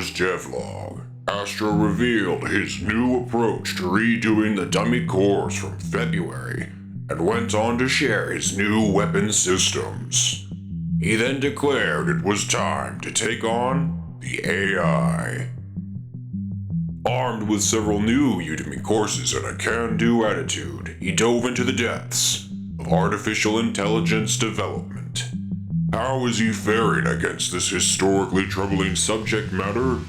Astro's Dev Log, Astro revealed his new approach to redoing the dummy cores from February and went on to share his new weapon systems. He then declared it was time to take on the AI. Armed with several new Udemy courses and a can-do attitude, he dove into the depths of artificial intelligence development. How is he faring against this historically troubling subject matter?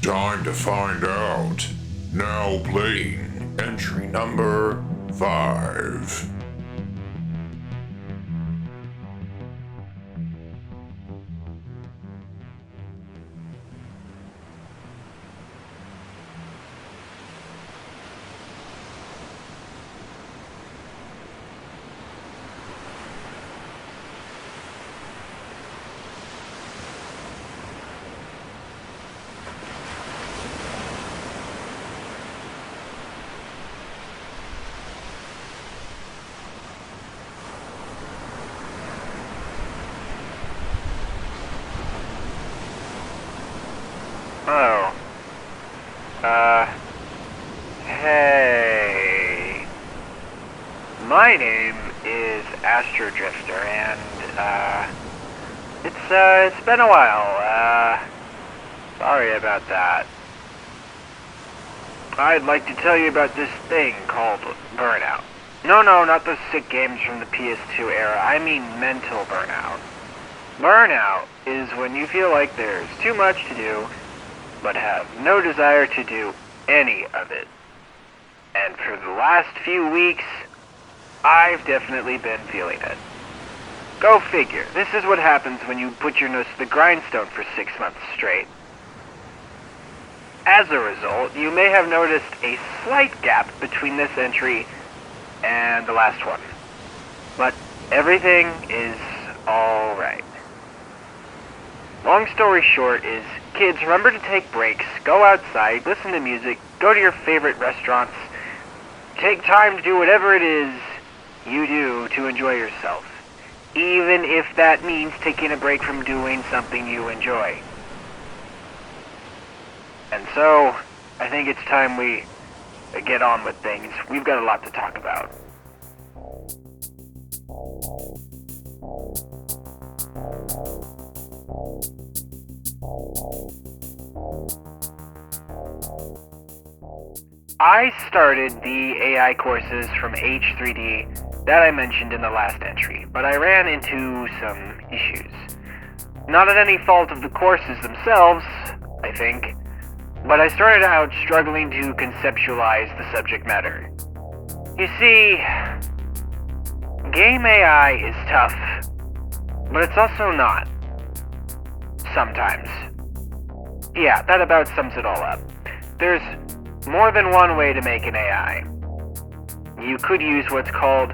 Time to find out. Now playing entry number 5. Oh. Hey. My name is Astro-Drifter, and, it's been a while. Sorry about that. I'd like to tell you about this thing called Burnout. No, not those sick games from the PS2 era. I mean mental burnout. Burnout is when you feel like there's too much to do, but have no desire to do any of it. And for the last few weeks, I've definitely been feeling it. Go figure. This is what happens when you put your nose to the grindstone for 6 months straight. As a result, you may have noticed a slight gap between this entry and the last one. But everything is alright. Long story short is, kids, remember to take breaks, go outside, listen to music, go to your favorite restaurants, take time to do whatever it is you do to enjoy yourself, even if that means taking a break from doing something you enjoy. And so, I think it's time we get on with things. We've got a lot to talk about. I started the AI courses from H3D that I mentioned in the last entry, but I ran into some issues. Not at any fault of the courses themselves, I think, but I started out struggling to conceptualize the subject matter. You see, game AI is tough, but it's also not. Sometimes. Yeah, that about sums it all up. There's more than one way to make an AI. You could use what's called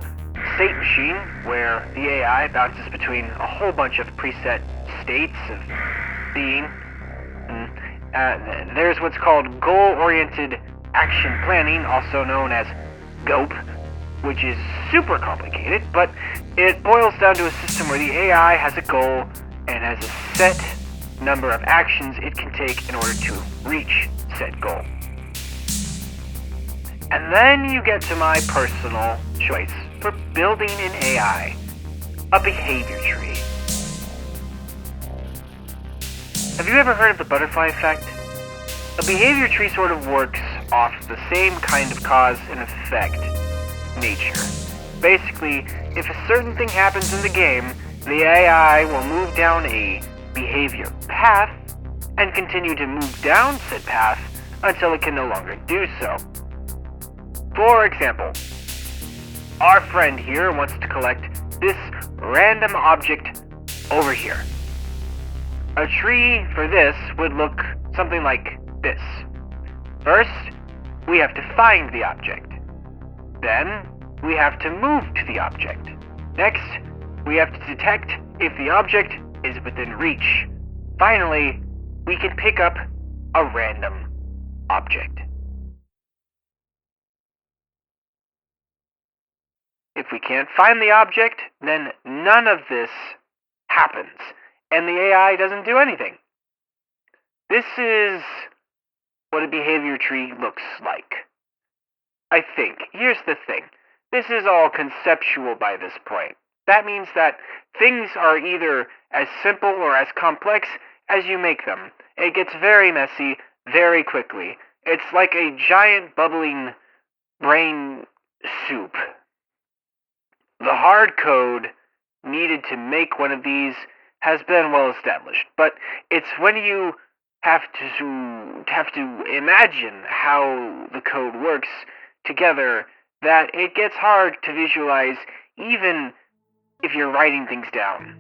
state machine, where the AI bounces between a whole bunch of preset states of being. There's what's called goal-oriented action planning, also known as GOAP, which is super complicated, but it boils down to a system where the AI has a goal and has a set number of actions it can take in order to reach said goal. And then you get to my personal choice for building an AI, a behavior tree. Have you ever heard of the butterfly effect? A behavior tree sort of works off the same kind of cause and effect nature. Basically, if a certain thing happens in the game, the AI will move down a behavior path and continue to move down said path until it can no longer do so. For example, our friend here wants to collect this random object over here. A tree for this would look something like this. First, we have to find the object. Then, we have to move to the object. Next, we have to detect if the object is within reach. Finally, we can pick up a random object. If we can't find the object, then none of this happens, and the AI doesn't do anything. This is what a behavior tree looks like. I think. Here's the thing. This is all conceptual by this point. That means that things are either as simple or as complex as you make them. It gets very messy very quickly. It's like a giant bubbling brain soup. The hard code needed to make one of these has been well established, but it's when you have to imagine how the code works together that it gets hard to visualize, even if you're writing things down.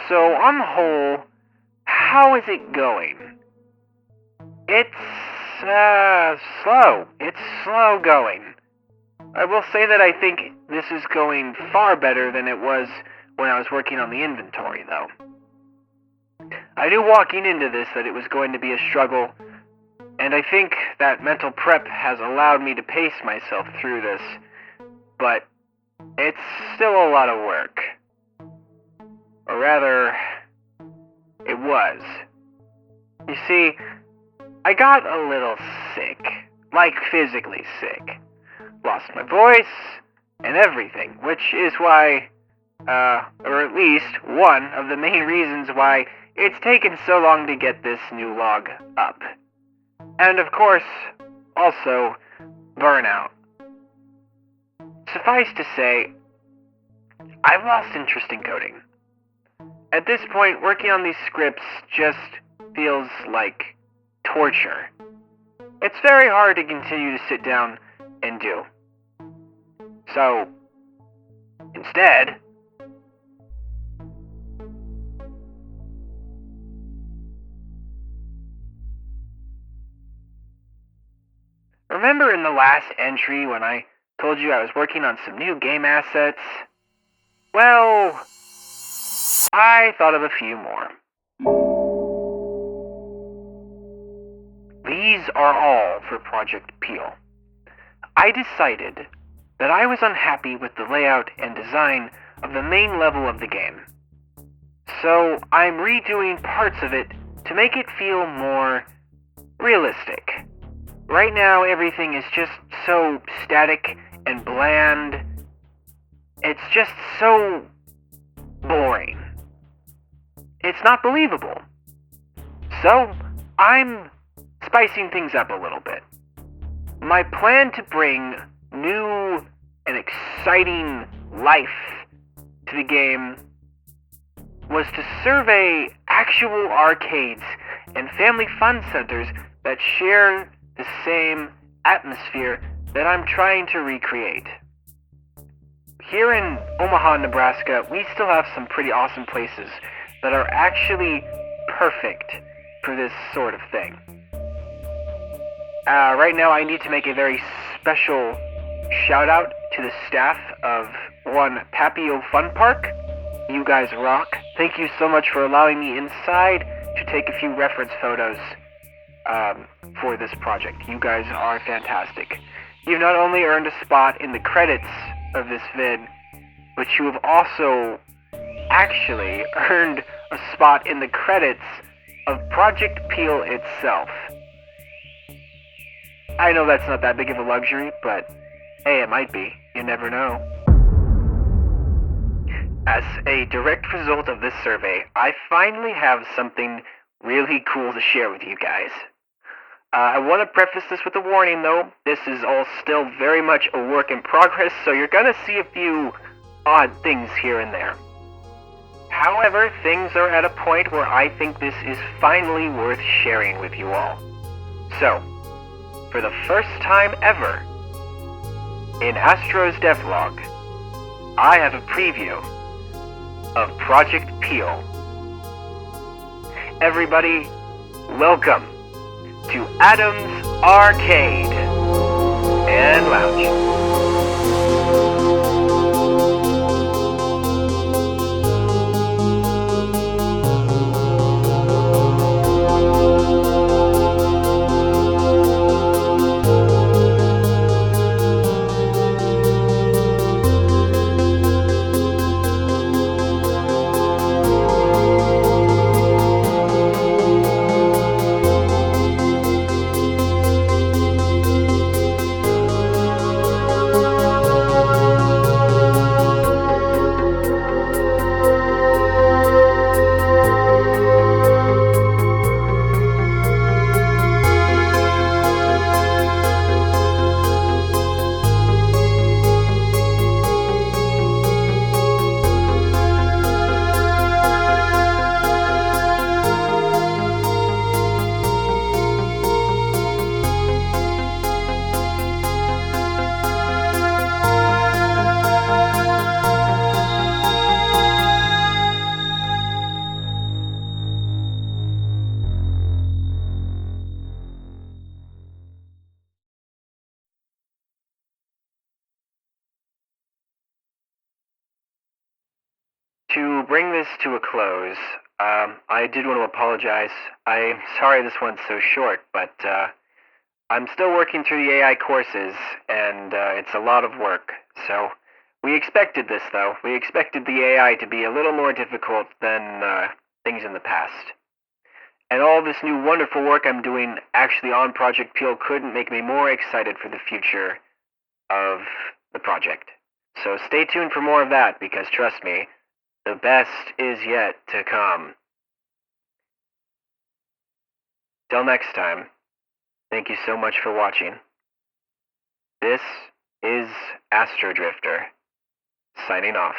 So, on the whole, how is it going? It's slow. It's slow going. I will say that I think this is going far better than it was when I was working on the inventory, though. I knew walking into this that it was going to be a struggle, and I think that mental prep has allowed me to pace myself through this, but it's still a lot of work. Or rather, it was. You see, I got a little sick, like physically sick. Lost my voice and everything, which is why, or at least one of the main reasons why it's taken so long to get this new log up. And of course, also, Burnout. Suffice to say, I've lost interest in coding. At this point, working on these scripts just feels like torture. It's very hard to continue to sit down and do. So, instead, remember in the last entry when I told you I was working on some new game assets? Well, I thought of a few more. These are all for Project Peel. I decided that I was unhappy with the layout and design of the main level of the game. So I'm redoing parts of it to make it feel more realistic. Right now everything is just so static and bland. It's just so boring. It's not believable. So I'm spicing things up a little bit. My plan to bring new and exciting life to the game was to survey actual arcades and family fun centers that share the same atmosphere that I'm trying to recreate. Here in Omaha, Nebraska, we still have some pretty awesome places that are actually perfect for this sort of thing. Right now I need to make a very special shout out to the staff of one Papio Fun Park. You guys rock. Thank you so much for allowing me inside to take a few reference photos for this project. You guys are fantastic. You've not only earned a spot in the credits of this vid, but you have also actually earned a spot in the credits of Project Peel itself. I know that's not that big of a luxury, but hey, it might be. You never know. As a direct result of this survey, I finally have something really cool to share with you guys. I want to preface this with a warning, though. This is all still very much a work in progress, so you're going to see a few odd things here and there. However, things are at a point where I think this is finally worth sharing with you all. So, for the first time ever, in Astro's Dev Log, I have a preview of Project Peel. Everybody, welcome to Adam's Arcade and Lounge. To bring this to a close, I did want to apologize. I'm sorry this one's so short, but I'm still working through the AI courses, and it's a lot of work. So we expected this, though. We expected the AI to be a little more difficult than things in the past. And all this new wonderful work I'm doing actually on Project Peel couldn't make me more excited for the future of the project. So stay tuned for more of that, because trust me, the best is yet to come. Till next time, thank you so much for watching. This is Astro-Drifter, signing off.